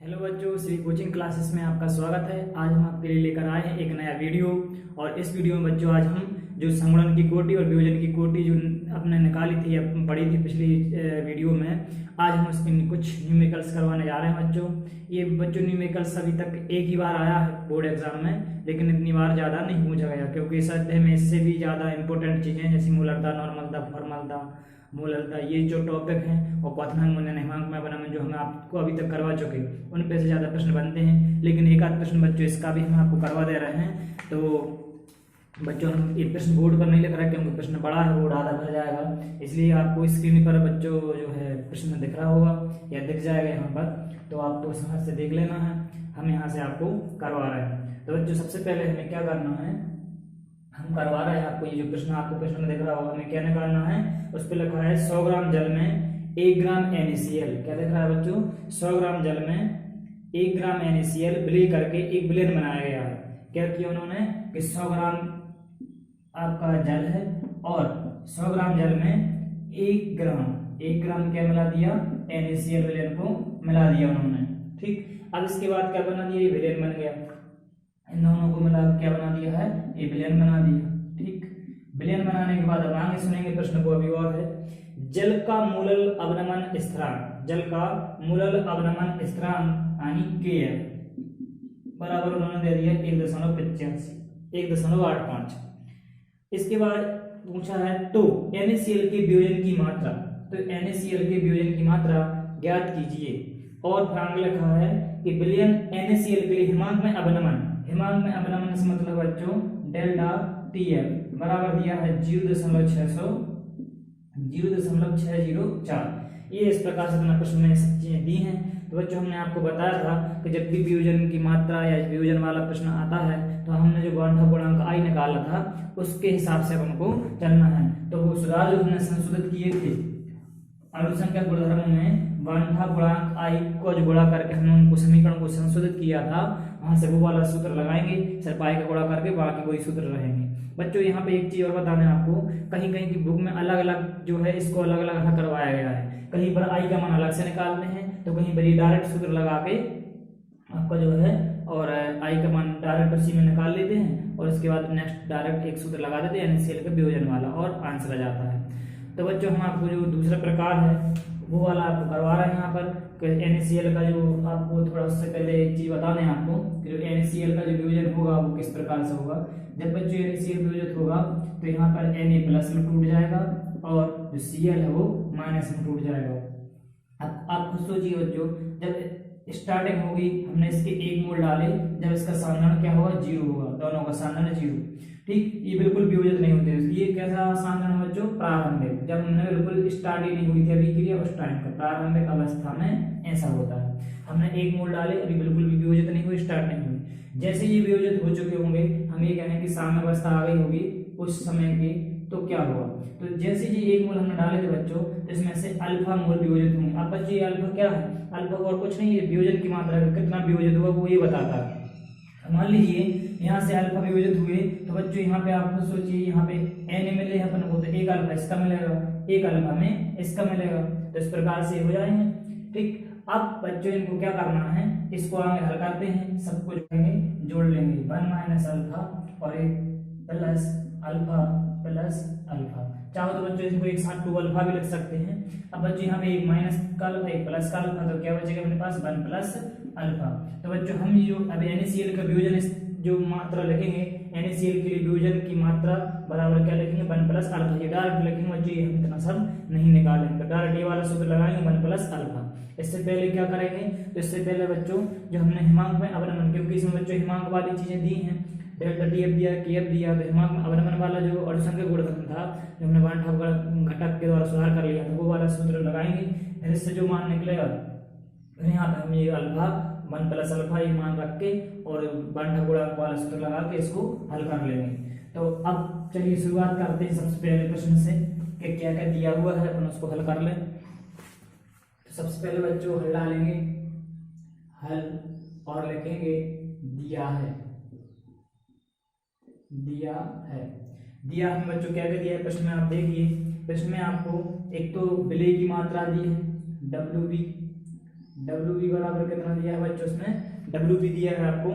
Hello बच्चों, Shri coaching classes में आपका स्वागत है। आज हम आपके लिए लेकर आए हैं एक नया वीडियो। और इस वीडियो में बच्चों आज हम जो संगुणन की कोटि और वियोजन की कोटि जो अपने निकाली थी या पढ़ी थी पिछली वीडियो में, आज हम उसकी कुछ न्यूमेरिकल्स करवाने जा रहे हैं बच्चों। ये बच्चों न्यूमेरिकल्स अभी तक एक ही बार आया है बोर्ड एग्जाम में, लेकिन इतनी बार ज़्यादा नहीं पूछा गया क्योंकि इस अध्याय में इससे भी ज़्यादा इंपॉर्टेंट चीज़ें जैसे मूलरता, नॉर्मलता, फॉर्मलता, मूललता, ये जो टॉपिक हैं और क्वथनांक, मनन, हिमांक में बनाम जो हम आपको अभी तक करवा चुके उन पे से ज़्यादा प्रश्न बनते हैं। लेकिन एक आध प्रश्न बच्चों इसका भी हम आपको करवा दे रहे हैं। तो बच्चों हम ये प्रश्न बोर्ड पर नहीं लिख रहा है क्योंकि प्रश्न बड़ा है, बोर्ड आधा भर जाएगा, इसलिए आपको स्क्रीन पर बच्चों जो है प्रश्न दिख रहा होगा या दिख जाएगा यहाँ पर, तो आपको समझ से देख लेना है। हम यहाँ से आपको करवा रहे हैं। तो बच्चों सबसे पहले हमें क्या करना है, हम करवा रहे हैं आपको ये जो प्रश्न आपको प्रश्न में दिख रहा होगा, हमें क्या निकालना है। उस पर लिखा है 100 ग्राम जल में 1 ग्राम NaCl। क्या दिख रहा है बच्चों, 100 ग्राम जल में 1 ग्राम NaCl विलय करके एक विलेन बनाया गया है। क्या किया उन्होंने कि 100 ग्राम आपका जल है और 100 ग्राम जल में 1 ग्राम क्या मिला दिया, NaCl विलेन को मिला दिया उन्होंने। ठीक, अब इसके बाद क्या बना दिया, ये विलेन बन गया। इन दोनों को मिला क्या बना दिया है, ये विलेन बना दिया। ठीक, विलेन बनाने के बाद अब आगे सुनेंगे प्रश्न को। अभी और है, जल का मूलल अवनमन स्थिरांक, जल का मूलल अवनमन स्थिरांक यानी Kf बराबर उन्होंने दे दिया 1.85 1.85। इसके बाद पूछा है तो NaCl के वियोजन की मात्रा, तो NaCl के वियोजन की मात्रा ज्ञात कीजिए। और प्रांग लिखा है कि विलयन NaCl के लिए हिमांक में अवनमन, हिमांक में अवनमन से मतलब बच्चों डेल्टा TF बराबर दिया है 0.604। ये इस प्रकार से अपना प्रश्न में सब चीजें दी हैं। तो बच्चों हमने आपको बताया था कि जब भी वियोजन की मात्रा या वियोजन वाला प्रश्न आता है तो हमने जो बांधा गुणांक I निकाला था उसके हिसाब से हमको चलना है। तो वो सुधार जो हमने संशोधित किए थे अनुसंख्या गुणधर्मों में बांधा गुणांक I को जो गुणा करके हमने उनको समीकरण को संशोधित किया था, वहां से वो वाला सूत्र लगाएंगे, सिर्फ I का गुणा करके बाकी वही सूत्र रहेंगे। बच्चों यहाँ पे एक चीज और बताने आपको, कहीं कहीं की बुक में अलग अलग जो है इसको अलग अलग हल करवाया गया है। कहीं पर I का मान अलग से निकालते हैं तो कहीं पर ये डायरेक्ट सूत्र लगा के आपका जो है और I का मान डायरेक्ट उसी में निकाल लेते हैं और इसके बाद नेक्स्ट डायरेक्ट एक सूत्र लगा देते हैं NaCl का वियोजन वाला और आंसर आ जाता है। तो बच्चों हम आपको जो दूसरा प्रकार है वो वाला आपको करवा रहे हैं यहाँ पर। NaCl का जो आपको थोड़ा उससे पहले एक चीज बता दें आपको कि जो NaCl का जो वियोजन होगा वो किस प्रकार से होगा। जब बच्चों NaCl वियोजित होगा तो यहाँ पर Na प्लस में टूट जाएगा और जो Cl है वो माइनस में टूट जाएगा। अब आप खुद सोचिए बच्चों, जब स्टार्टिंग होगी हमने इसके 1 मोल डाले, जब इसका साधारण क्या होगा, 0 होगा, दोनों का साधारण 0। ठीक, ये बिल्कुल वियोजित नहीं होते। ये कैसा साधारण है बच्चों, प्रारंभिक, जब हमने बिल्कुल स्टार्ट ही नहीं हुई थी अभी के लिए, उस टाइम का प्रारंभिक अवस्था में ऐसा होता है। हमने 1 मोल डाले, अभी बिल्कुल भी वियोजित नहीं हुई, स्टार्ट नहीं हुई। जैसे ये वियोजित हो चुके होंगे, हम ये कहें कि सामान्य अवस्था आ गई होगी उस समय की, तो क्या हुआ, तो जैसे जी 1 मोल हमने डाले थे बच्चों, इसमें से अल्फा मोल वियोजित होंगे। अब बच्चों ये अल्फा क्या है, अल्फा और कुछ नहीं है, वियोजन की मात्रा कितना वियोजित हुआ वो ये बताता है। मान लीजिए यहाँ से अल्फा वियोजित हुए तो बच्चों यहाँ पे आप सोचिए, यहाँ पे Na मिले अपन को तो 1 अल्फा इसका मिलेगा, 1 अल्फा में इसका मिलेगा, तो इस प्रकार से हो जाएंगे। ठीक, अब बच्चों इनको क्या करना है, इसको आगे हल करते हैं, सब कुछ जोड़ लेंगे, 1 माइनस अल्फा और 1 प्लस अल्फा प्लस अल्फा। चाहो तो बच्चों इसको एक साथ 2 अल्फा भी लिख सकते हैं। अब बच्चों यहाँ पे 1 माइनस का अल्फा 1 प्लस का अल्फा, तो क्या बचेगा अपने पास 1 प्लस अल्फा। तो बच्चों हम जो अभी NaCl का वियोजन जो मात्रा लिखेंगे, NaCl के लिए वियोजन की मात्रा बराबर क्या लिखेंगे, 1 प्लस अल्फा। ये डायरेक्ट लिखेंगे बच्चों, ये हम इतना सब नहीं निकालेंगे, डायरेक्ट ये वाला सूत्र लगाएंगे 1 प्लस अल्फा। इससे पहले क्या करेंगे, तो इससे पहले बच्चों जो हमने हिमांक में अवनमन, क्योंकि इसमें बच्चों हिमांक वाली चीजें दी हैं, डेल्टा TF दिया, Kf दिया, तो हिमांक में अवनमन वाला जो अनुसंख्यक गुणधर्म था जो हमने बांधा घटक के द्वारा सुधार कर लिया था, वो वाला सूत्र लगाएंगे। फिर इससे जो मान निकलेगा फिर यहाँ पे हम ये अल्फा 1 प्लस अल्फा ये मान रख के और बांधा गुणांक वाला सूत्र लगा के इसको हल कर लेंगे। तो अब चलिए शुरुआत करते हैं सबसे पहले प्रश्न से कि क्या क्या दिया हुआ है, अपन उसको हल कर लें। तो सबसे पहले बच्चों हल डालेंगे, हल और लिखेंगे दिया है, दिया है। दिया हमें बच्चों क्या क्या दिया है प्रश्न में, आप देखिए प्रश्न में आपको एक तो विलेय की मात्रा दी है WB, WB बराबर कितना दिया है बच्चों, उसमें WB दिया है आपको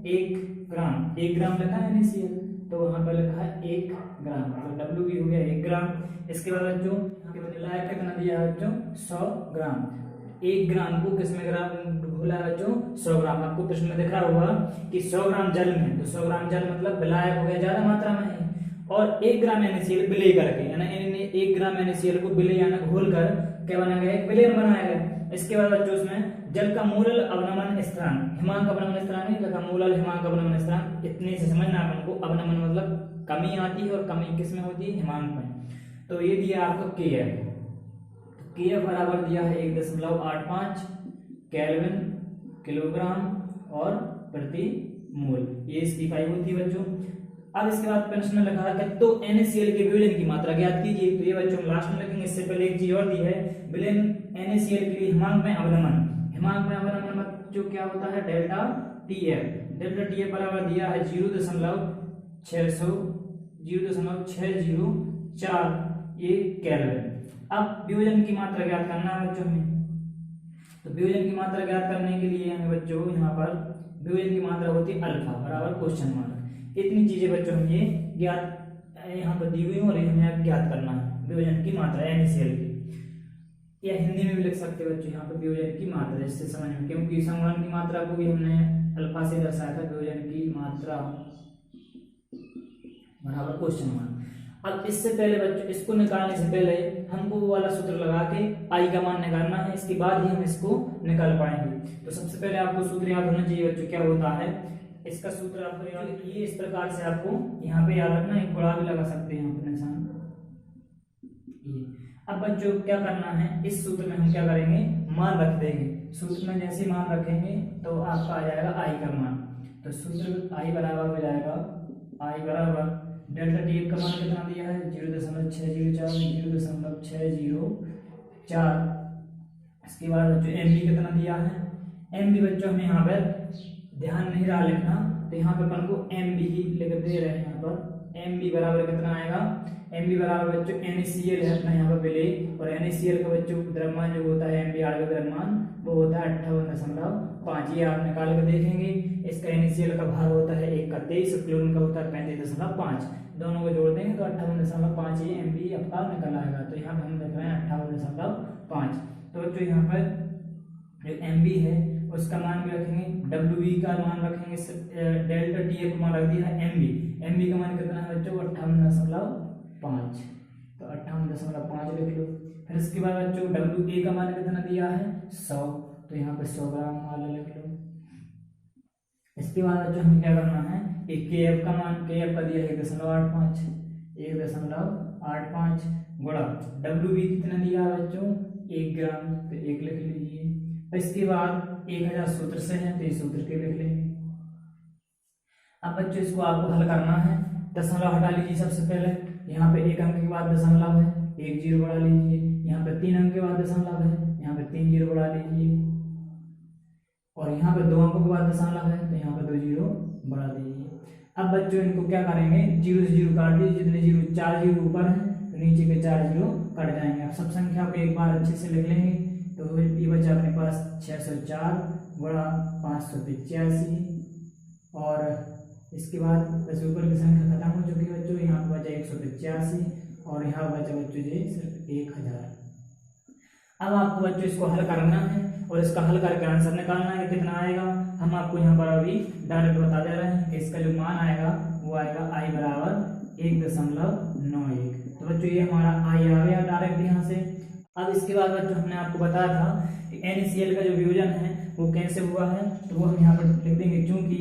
1 ग्राम, 1 ग्राम लिखा है NaCl, तो वहां पर लिखा है 1 ग्राम, तो WB हो गया 1 ग्राम। इसके बाद बच्चों विलायक कितना दिया है बच्चों, 100 ग्राम। 1 ग्राम को किस में ग्राम घोला है बच्चों, 100 ग्राम। आपको प्रश्न में दिखा होगा कि 100 ग्राम जल में, तो 100 ग्राम जल मतलब विलायक हो गया ज्यादा मात्रा में है, और 1 ग्राम NaCl विलय करके, यानी 1 ग्राम NaCl को विलय यानी घोल कर क्या बनाया गया, एक विलयन बनाया गया। इसके बाद बच्चों उसमें जल का मूलल अवनमन स्थिरांक, हिमांक अवनमन स्थिरांक नहीं लिखा, मूलल हिमांक अवनमन स्थिरांक, इतने से समझना अपन को। अवनमन मतलब कमी आती है, और कमी किस में होती है, हिमांक में। तो ये दिया आपको KF, KF बराबर दिया है 1.85 केल्विन किलोग्राम और प्रति मोल, ये इसकी इकाई होती है बच्चों। अब इसके बाद प्रश्न में लिखा है तो NaCl के विलयन की मात्रा ज्ञात कीजिए, तो ये बच्चों लास्ट में लिखेंगे। इससे पहले एक चीज और दी है, विलयन NaCl के लिए हिमांक में अवनमन, हिमांक में अवनमन बच्चों क्या होता है, डेल्टा TF बराबर दिया है 0.604 ये केल्विन। अब वियोजन की मात्रा ज्ञात करना है बच्चों हमें, तो वियोजन की मात्रा ज्ञात करने के लिए हमें बच्चों यहाँ पर वियोजन की मात्रा होती है अल्फा बराबर क्वेश्चन मार्क। इतनी चीजें बच्चों हम ये ज्ञात यहाँ पर दी हुई और हमें ज्ञात करना है वियोजन की मात्रा NaCl की, या हिंदी में भी लिख सकते हो बच्चों यहाँ पर वियोजन की मात्रा, इससे समझ में, क्योंकि संवहन की मात्रा को भी हमने अल्फा से दर्शाया था, वियोजन की मात्रा बराबर क्वेश्चन मार्क। अब इससे पहले बच्चों इसको निकालने से पहले हमको वो वाला सूत्र लगा के आई का मान निकालना है, इसके बाद ही हम इसको निकाल पाएंगे। तो सबसे पहले आपको सूत्र याद होना चाहिए बच्चों, क्या होता है इसका सूत्र आपको याद, ये इस प्रकार से आपको यहाँ पे याद रखना, एक गुणा भी लगा सकते हैं यहाँ पे निशान ये। अब बच्चों क्या करना है, इस सूत्र में हम क्या करेंगे, मान रख देंगे। सूत्र में जैसे मान रखेंगे तो आपका आ जाएगा आई का मान, तो सूत्र आई बराबर हो जाएगा, आई बराबर डेल्टा TF का मान कितना दिया है 0.604 0.604। इसके बाद बच्चों MB कितना दिया है, MB बच्चों हमें यहाँ पर ध्यान नहीं रहा लिखना, तो यहाँ पे अपन को MB ही लिख दे रहे हैं। यहाँ पर MB बराबर कितना आएगा, MB बराबर बच्चों NaCl है अपना यहाँ पर विलय, और NaCl का बच्चों द्रव्यमान जो होता है MB आणविक द्रव्यमान वो होता है 58.5, ये आप निकाल कर देखेंगे। इसका NaCl का भार होता है 1 का 23 और क्लोरीन का होता है 35.5, दोनों को जोड़ देंगे तो 58.5 ये MB आपका निकल आएगा। तो यहाँ पे हम देख रहे हैं 58.5। तो बच्चों यहाँ पर जो MB है उसका मान भी रखेंगे, WB का मान रखेंगे, डेल्टा TF का मान रख दिया है MB का मान कितना है बच्चों 58.5, तो 58.5 लिख लो। फिर इसके बाद बच्चों WA का मान कितना दिया है 100, तो यहाँ पे 100 ग्राम मान लिख लो। इसके बाद बच्चों हमें क्या करना है, एक KF का मान, KF का दिया है 1.85 गुणा WB कितना दिया है बच्चों 1 ग्राम, तो 1 लिख लीजिए। इसके बाद 1000 सूत्र से है तो ये सूत्र के लिख लेंगे। अब बच्चों इसको आपको हल करना है, दशमलव हटा लीजिए सबसे पहले, यहाँ पे 1 अंक के बाद दशमलव है, 1 जीरो बढ़ा लीजिए, यहाँ पे 3 अंक के बाद दशमलव है, यहाँ पे 3 जीरो बढ़ा लीजिए, और यहाँ पे 2 अंकों के बाद दशमलव है तो यहाँ पे 2 जीरो बढ़ा दीजिए। अब बच्चों इनको क्या करेंगे, 0 से 0 काट दीजिए, जितने जीरो 4 जीरो ऊपर है तो नीचे के 4 जीरो कट जाएंगे। अब सब संख्या को एक बार अच्छे से लिख लेंगे, तो ये बचा अपने पास 604 गुणा 585, और इसके बाद बस ऊपर की संख्या खत्म हो चुकी है बच्चों, यहाँ पर बचा 185 और यहाँ बचा बच्चों जी सिर्फ 1000। अब आपको बच्चों इसको हल करना है और इसका हल करके आंसर निकालना है कितना आएगा। हम आपको यहाँ पर अभी डायरेक्ट बता दे रहे हैं कि इसका जो मान आएगा वो आएगा आई बराबर 1.91। तो बच्चों ये हमारा आई आ गया डायरेक्ट यहाँ से। अब इसके बाद बच्चों हमने आपको बताया था कि NaCl का जो वियोजन है वो कैसे हुआ है, तो वो हम यहाँ पर लिख देंगे, क्योंकि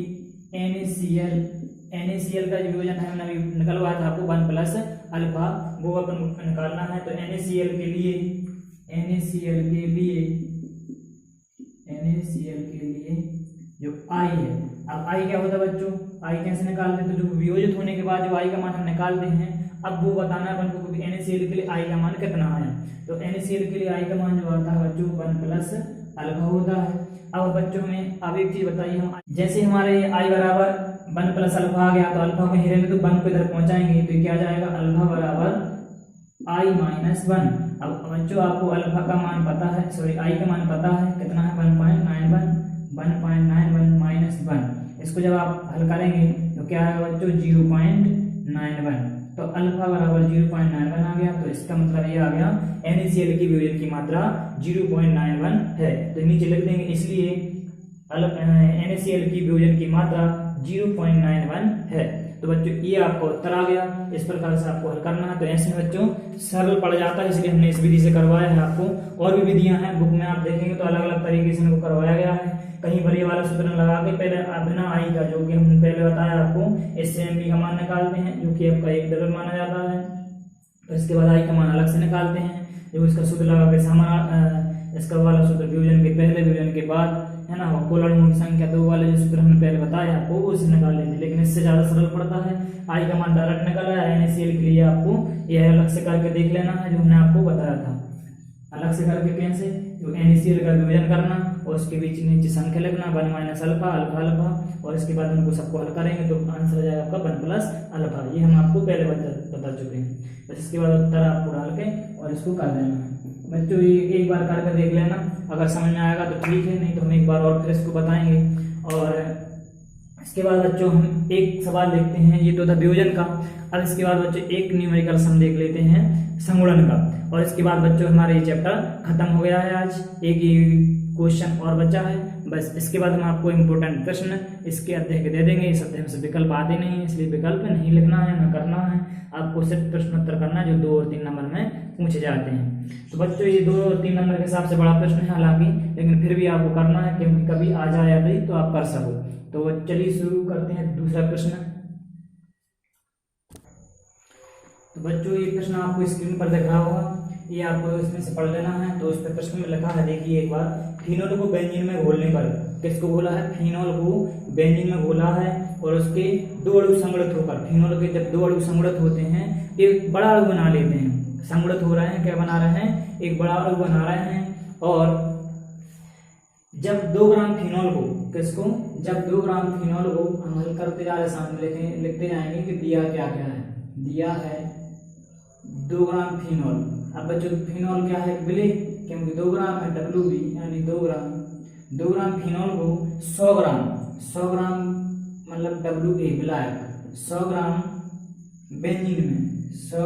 NaCl का जो वियोजन है हमने निकलवाया था आपको 1+ अल्फा, वो अपन निकालना है। तो NaCl के लिए जो I है, अब I क्या होता है बच्चों, I कैसे निकालते हैं, तो जो वियोजित होने के बाद जो I का मान हम निकालते हैं, अब वो बताना है अपन को कि NaCl के लिए I का मान कितना आया। तो NaCl के लिए I का मान जो आता है बच्चों 1+ अल्फा होता है। अब बच्चों में अब एक चीज बताइए, हम जैसे हमारे I बराबर 1+ अल्फा आ गया तो अल्फा को हिरेंगे तो 1 को इधर पहुंचाएंगे तो क्या जाएगा, अल्फा बराबर I - 1। अब बच्चों आपको अल्फा का मान पता है, सॉरी आई का मान पता है, कितना है 1.91 माइनस 1। इसको जब आप हल करेंगे तो क्या आएगा बच्चों 0.91। तो अल्फा बराबर 0.91 आ गया। तो इसका मतलब ये आ गया NaCl की वियोजन की मात्रा 0.91 है। तो नीचे लिख देंगे, इसलिए NaCl की वियोजन की मात्रा 0.91 है। तो बच्चों ये आपका उत्तर आ गया। इस प्रकार से आपको हल करना है। तो ऐसे बच्चों सरल पड़ जाता है, इसलिए हमने इस विधि से करवाया है आपको। और भी विधियां हैं बुक में, आप देखेंगे तो अलग अलग तरीके से इनको करवाया गया है। कहीं पर ये वाला सूत्र लगा के पहले बिना आई का, जो कि हमने पहले बताया आपको, इससे एमबी का मान निकालते हैं, जो कि आपका 1 डबल माना जाता है। तो इसके बाद आई का मान अलग से निकालते हैं, जो इसका सूत्र लगा के समान, इसका वाला सूत्र वियोजन के पहले वियोजन के बाद, है ना, कुल अणुओं की संख्या 2 वाले जो सूत्र हमने पहले बताया आपको उसे निकाल लेंगे। लेकिन इससे ज्यादा सरल पड़ता है, आई का मान डायरेक्ट निकल आया। NaCl के लिए आपको यह अलग से करके देख लेना है, जो हमने आपको बताया था। अलग से करके कैसे, जो NaCl का विभाजन करना और उसके बीच नीचे संख्या लिखना 1 माइनस अल्फा अल्फा अल्फा, और इसके बाद उनको सबको हल करेंगे तो आंसर आ जाएगा आपका 1 प्लस अल्फा। ये हम आपको पहले बता चुके हैं। बस इसके बाद उत्तर आपको डाल के और इसको कर देना है। बच्चों ये एक बार करके देख लेना, अगर समझ में आएगा तो ठीक है, नहीं तो हम एक बार और फिर इसको बताएंगे। और इसके बाद बच्चों हम एक सवाल देखते हैं, ये तो था वियोजन का। अब इसके बाद बच्चों एक न्यूमेरिकल सम देख लेते हैं संगुणन का, और इसके बाद बच्चों हमारा ये चैप्टर खत्म हो गया है। आज एक ही क्वेश्चन और बचा है बस। इसके बाद हम आपको इम्पोर्टेंट प्रश्न इसके अध्याय के दे देंगे। इस अध्याय से विकल्प आते नहीं है, इसलिए विकल्प नहीं लिखना है, ना करना है। आपको सिर्फ प्रश्नोत्तर करना है जो 2 और 3 नंबर में पूछे जाते हैं। तो बच्चों ये 2 और 3 नंबर के हिसाब से बड़ा प्रश्न है हालांकि, लेकिन फिर भी आपको करना है, क्योंकि कभी आ जाए या नहीं तो आप कर सको। तो चलिए शुरू करते हैं दूसरा प्रश्न। तो बच्चों ये प्रश्न आपको स्क्रीन पर दिख रहा होगा, ये आपको इसमें से पढ़ लेना है। तो उस पर प्रश्न में लिखा है, देखिए एक बार, फिनोल को बेंजीन में घोलने पर, किसको घोला है, फिनोल को बेंजीन में घोला है, और उसके 2 अणु संगठित होकर, फिनोल के जब 2 अणु संगठित होते हैं एक बड़ा अणु बना लेते हैं। संगठित हो रहे हैं, क्या बना रहे हैं, एक बड़ा अणु बना रहे हैं। और जब 2 ग्राम फिनोल को, किसको, जब 2 ग्राम फिनोल को हम हल करते जा रहे, सामने लिखते जाएंगे कि दिया क्या क्या है। दिया है 2 ग्राम फिनोल। अब बच्चों फिनोल क्या है, विलेय, क्योंकि 2 ग्राम है WB, यानी 2 ग्राम फिनोल को 100 ग्राम मतलब WA विलायक 100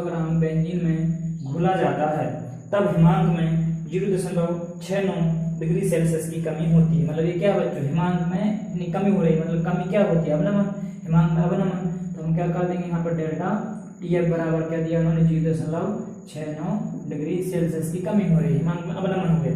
ग्राम बेंजीन में घुला जाता है, तब हिमांक में 0.69 डिग्री सेल्सियस की कमी होती है। मतलब ये क्या बच्चों, हिमांक में इतनी कमी हो रही है, मतलब कमी क्या होती है, अवनमन, हिमांक में अवनमन। तो हम क्या कर देंगे यहाँ पर डेल्टा TF बराबर क्या दिया उन्होंने, 0.69 डिग्री सेल्सियस की कमी हो रही है, हिमांक में अवनमन हो गया।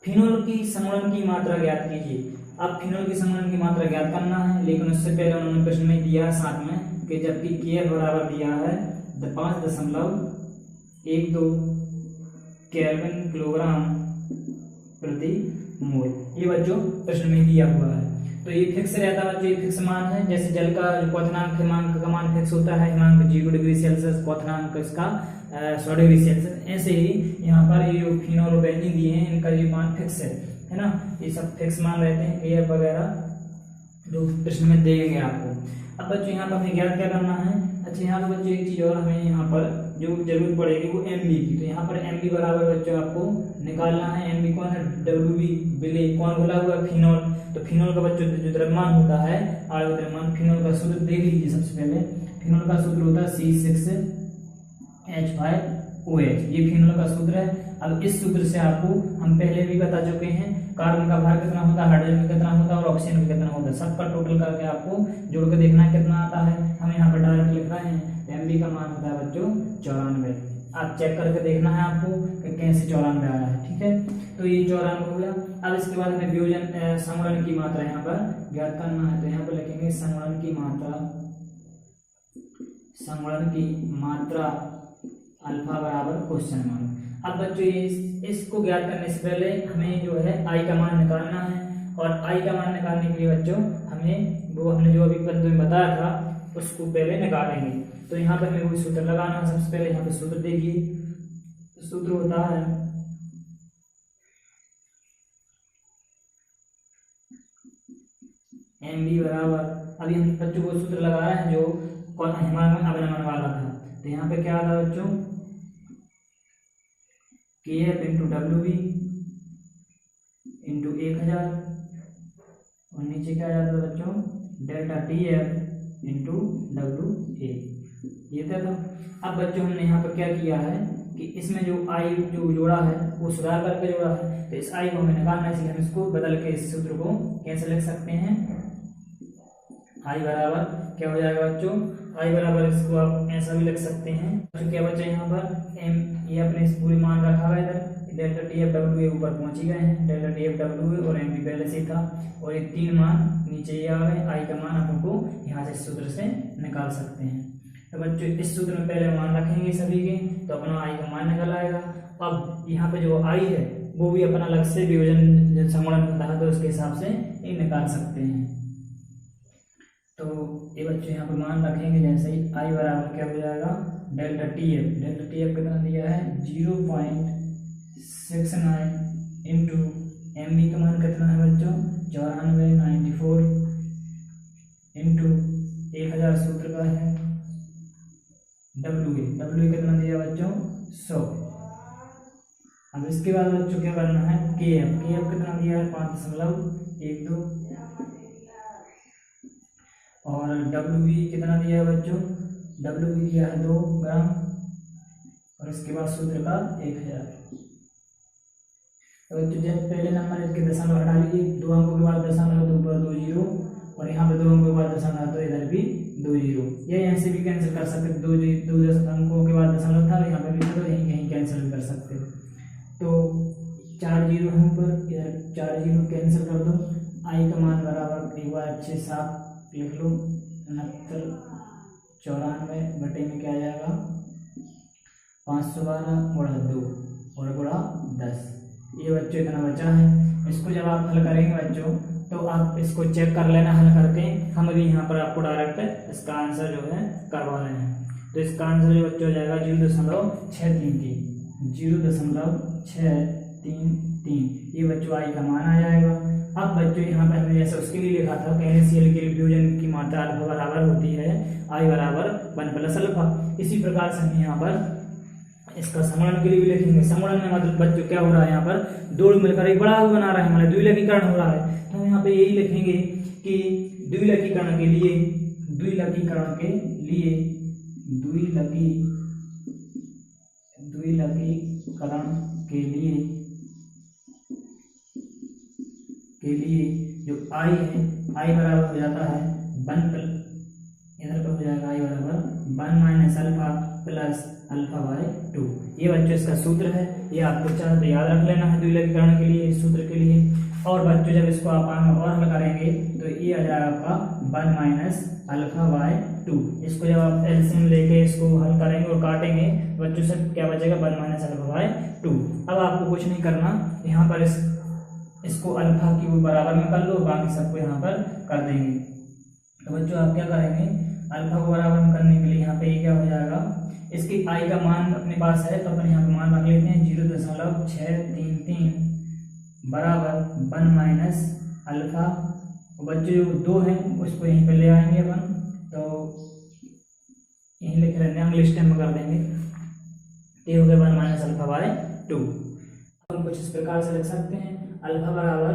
फिनोल की संगुणन की मात्रा ज्ञात कीजिए। अब फिनोल की संगुणन की मात्रा ज्ञात करना है, लेकिन उससे पहले उन्होंने प्रश्न में दिया साथ में कि जबकि Kf बराबर दिया है 5.12 केल्विन किलोग्राम प्रति मोल, ये बच्चों प्रश्न में दिया हुआ है। तो ये फिक्स रहता है बच्चों, ये फिक्स मान है। जैसे जल का जो क्वथनांक हिमांक का मान फिक्स होता है, हिमांक 0 डिग्री सेल्सियस, क्वथनांक इसका 100 डिग्री सेल्सियस। ऐसे ही यहाँ पर ये जो फिनोल और बेंजीन दिए हैं इनका ये मान फिक्स है ना, ये सब फिक्स मान रहते हैं। Kf वगैरह जो प्रश्न में देंगे आपको। अब बच्चों यहाँ पर हमें ज्ञात क्या करना है, अच्छा यहाँ पर बच्चों एक चीज और हमें यहाँ पर जो जरूरत पड़ेगी वो MB की। तो यहाँ पर MB बराबर बच्चों आपको निकालना है। MB कौन है, WB विलेय, कौन घुला हुआ है, फिनोल। तो फिनोल का बच्चों जो द्रव्यमान होता है, आणविक द्रव्यमान, फिनोल का सूत्र देख लीजिए सबसे पहले। फिनोल का सूत्र होता है C6H5OH, ये फिनोल का सूत्र है। अब इस सूत्र से आपको हम पहले भी बता चुके हैं, कार्बन का भार कितना होता है, हाइड्रोजन का कितना होता है और ऑक्सीजन का कितना होता है, सबका टोटल करके आपको जोड़ के देखना है कितना आता है। हम यहाँ पर डायरेक्ट लिख रहे हैं, MB का मान होता है बच्चों 94। आप चेक करके देखना है आपको कि कैसे 94 आया है, ठीक है। तो ये 94 हो गया। अब इसके बाद हमें वियोजन संगुणन की मात्रा यहाँ पर ज्ञात करना है। तो यहाँ पर लिखेंगे संगुणन की मात्रा अल्फा बराबर क्वेश्चन मार्क। अब बच्चों ये इसको ज्ञात करने से पहले हमें जो है आई का मान निकालना है, और आई का मान निकालने के लिए बच्चों हमें वो हमने जो अभी में बताया था उसको पहले निकालेंगे। तो यहाँ पर हमें वो सूत्र लगाना है। सबसे पहले यहाँ पे सूत्र देखिए, सूत्र होता है MB बराबर, अभी हम बच्चों को सूत्र लगा रहे हैं जो हिमांक में अवनमन वाला था। तो यहाँ पे क्या आता है बच्चों, KF इंटू WB इंटू 1000 और नीचे क्या आ जाता है बच्चों, डेल्टा TF इंटू WA, ये था। अब बच्चों हमने यहाँ पर क्या किया है कि इसमें जो आई जो जोड़ा है वो सुधार करके जोड़ा है, तो इस आई को हमें निकालना है, इसलिए हम इसको बदल के इस सूत्र को कैसे लिख सकते हैं, आई बराबर क्या हो जाएगा बच्चों, आई बराबर इसको आप ऐसा भी लिख सकते हैं। तो क्या बच्चा यहाँ पर एम, ये अपने इस पूरे मान रखा हुआ है इधर, डेल्टा TF WA ऊपर पहुंच ही गए हैं, डेल्टा TF WA और एम भी पहले से था, और ये 3 मान नीचे ये आ गए, आई का मान अपन को यहाँ से सूत्र से निकाल सकते हैं। तो बच्चों इस सूत्र में पहले मान रखेंगे सभी के, तो अपना आई का मान निकल आएगा। अब यहाँ पे जो आई है वो भी अपना अलग से विभाजन संगुणन होता है, तो उसके हिसाब से ये निकाल सकते हैं। तो ये बच्चों यहाँ पर मान रखेंगे, जैसे ही आई बराबर क्या हो जाएगा, डेल्टा TF कितना दिया है 0.69 इंटू एम बी का मान कितना है बच्चों 94 इंटू 1000 सूत्र का है, W कितना दिया बच्चों 100। अब इसके बाद बच्चों क्या करना है, KF कितना दिया है 5.12 और WB कितना दिया है बच्चों, WB दिया है 2 ग्राम और इसके बाद सूत्र का 1000। तो बच्चों जब पहले नंबर इसके दशमलव हटा लीजिए, 2 अंकों के बाद दशमलव, 2 पर 2 जीरो और यहाँ पे 2 अंकों के बाद दशमलव, तो इधर भी 2 जीरो, या यहाँ से भी कैंसिल कर सकते, 2 अंकों के बाद दशमलव था, यहाँ पे भी तो यहीं कहीं कैंसिल कर सकते। तो 4 जीरो है ऊपर, इधर 4 जीरो कैंसिल कर दो, आई का मान बराबर एक बार अच्छे साफ लिख लो, 69 बटे में क्या आ जाएगा 512 गुणा 2 और गुणा 10, ये बच्चों इतना बचा है। इसको जब आप हल करेंगे बच्चों तो आप इसको चेक कर लेना हल करके, हम अभी यहाँ पर आपको डायरेक्ट इसका आंसर जो है करवा रहे हैं। तो इसका आंसर जो बच्चों हो जाएगा 0.633, ये बच्चों आई का मान आ जाएगा। अब बच्चों यहाँ पर हमने जैसे उसके लिए लिखा था NaCl के विभाजन की मात्रा अल्फा बराबर होती है आई बराबर 1 प्लस अल्फा, इसी प्रकार से हम यहाँ पर इसका संगुणन के लिए भी लिखेंगे। संगुणन में मतलब बच्चों क्या हो रहा है, यहाँ पर 2 मिलकर एक बड़ा बना रहा है, मतलब द्विलकीकरण हो रहा है, तो हम यहाँ पे यही लिखेंगे कि द्विलकीकरण के लिए जो आई है, आई बराबर हो जाता है 1 इधर पे हो जाएगा आई बराबर 1 minus alpha plus alpha by 2। ये बच्चों इसका सूत्र है, ये आपको चाहे तो याद रख लेना है द्विलकीकरण के लिए, इस सूत्र के लिए। और बच्चों जब इसको आप और हल करेंगे तो ये आ जाएगा आपका 1 माइनस अल्फा बाय 2। इसको जब आप एलसीएम लेके इसको हल करेंगे और काटेंगे बच्चों से क्या बचेगा 1 माइनस अल्फा बाय 2। अब आपको कुछ नहीं करना, यहाँ पर इसको अल्फा की वो बराबर में कर लो, बाकी सबको यहाँ पर कर देंगे। तो बच्चों आप क्या करेंगे, अल्फा को बराबर में करने के लिए यहाँ पे ये क्या हो जाएगा, इसकी आई का मान अपने पास है तो अपन यहाँ पे मान रख लेते हैं 0.633 बराबर 1 माइनस अल्फा। बच्चों जो 2 है उसको यहीं पे ले आएंगे अपन, तो यहीं लिख लेंगे, अगले स्टेप में कर देंगे, ये हो गया 1 माइनस अल्फा बाय 2। हम कुछ इस प्रकार से लिख सकते हैं, अल्फा बराबर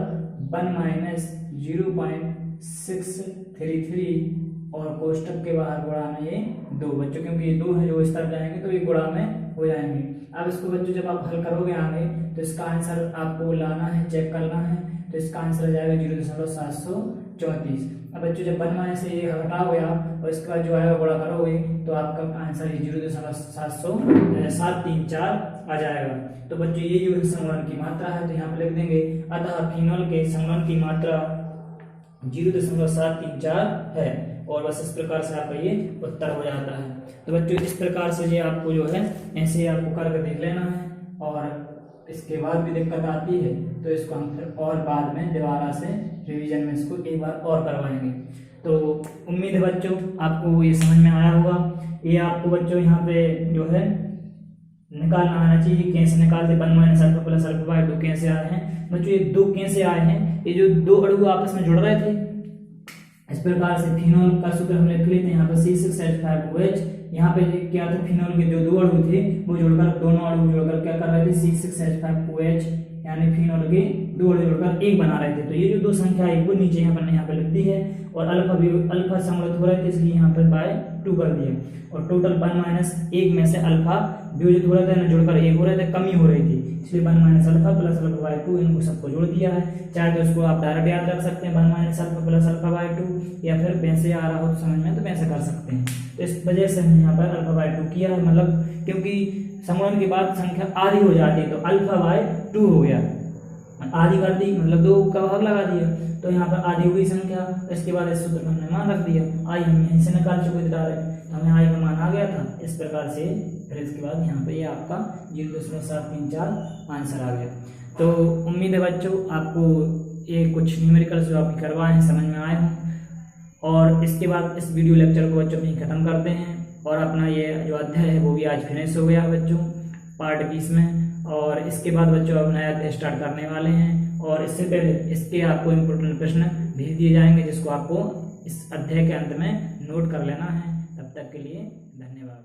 1 माइनस 0.633 और कोष्टक के बाहर गुणा में ये 2 बच्चों, क्योंकि ये 2 है जो इस तरफ जाएंगे तो ये गुणा में हो जाएंगे। अब इसको बच्चों जब आप हल करोगे आगे तो इसका आंसर आपको लाना है, चेक करना है, तो इसका आंसर हो जाएगा 0.734। अब बच्चों जब 1 माइनस से ये हटाओगे आप और इसके बाद जो आएगा गुणा करोगे तो आपका आंसर 0.734 आ जाएगा। तो बच्चों ये जो संगुणन की मात्रा है तो यहाँ पे लिख देंगे, अतः फिनोल के संगुणन की मात्रा 0.734 है, और बस इस प्रकार से आपका ये उत्तर हो जाता है। तो बच्चों इस प्रकार से ये आपको जो है ऐसे आपको करके देख लेना है, और इसके बाद भी दिक्कत आती है तो इसको हम फिर और बाद में दोबारा से रिवीजन में इसको एक बार और करवाएंगे। तो उम्मीद है बच्चों आपको ये समझ में आया होगा। ये आपको बच्चों यहाँ पे जो है निकालना आना चाहिए, कैसे निकालते 1 minus alpha plus alpha by 2 कैसे आए हैं बच्चों, ये 2 कैसे आए हैं, ये जो 2 अणु आपस में जुड़ रहे थे इस प्रकार से फिनोल का सूत्र हम लिख लेते हैं। यहाँ पर C6H5OH, यहाँ पे क्या था, फिनोल के जो दो अणु थे वो जुड़कर, दोनों अणु जुड़कर क्या कर रहे थे, C6H5OH यानी फिनोल के दो अणु जुड़कर एक बना रहे थे। तो ये जो दो संख्या है वो नीचे यहाँ पर लिख दी है, और अल्फा समृद्ध हो रहे थे इसलिए यहाँ पर बाय 2 कर दिया, और टोटल 1 में से अल्फा वियोजित हो रहा था, जुड़कर एक हो रहे थे, कमी हो रही थी, इसलिए 1 - अल्फा प्लस अल्फा बाय 2 इनको सबको जोड़ दिया है। चाहे तो उसको आप डायरेक्ट याद रख सकते हैं 1 - अल्फा प्लस अल्फा बाय 2, या फिर वैसे आ रहा हो तो समझ में तो वैसे कर सकते हैं। तो इस वजह से हमने यहाँ पर अल्फा बाय 2 किया है, मतलब क्योंकि समूहन के बाद संख्या आधी हो जाती है तो अल्फा बाय 2 हो गया, आधी कर दी मतलब 2 का भाग लगा दिया, तो यहाँ पर आधी हुई संख्या। इसके बाद इस सूत्र में हमने मान रख दिया, आई हम यहीं से निकाल चुके थे डायरेक्ट, हमें आई का मान आ गया था। इस प्रकार से फिर इसके बाद यहाँ पे ये आपका 0.734 आंसर आ गया। तो उम्मीद है बच्चों आपको ये कुछ न्यूमेरिकल्स जो आपके करवाए हैं समझ में आए हों, और इसके बाद इस वीडियो लेक्चर को बच्चों में खत्म करते हैं, और अपना ये जो अध्याय है वो भी आज फिनिश हो गया बच्चों, पार्ट 20 में। और इसके बाद बच्चों अब नया अध्याय स्टार्ट करने वाले हैं, और इससे पहले इसके आपको इम्पोर्टेंट प्रश्न भेज दिए जाएंगे जिसको आपको इस अध्याय के अंत में नोट कर लेना है। तब तक के लिए धन्यवाद।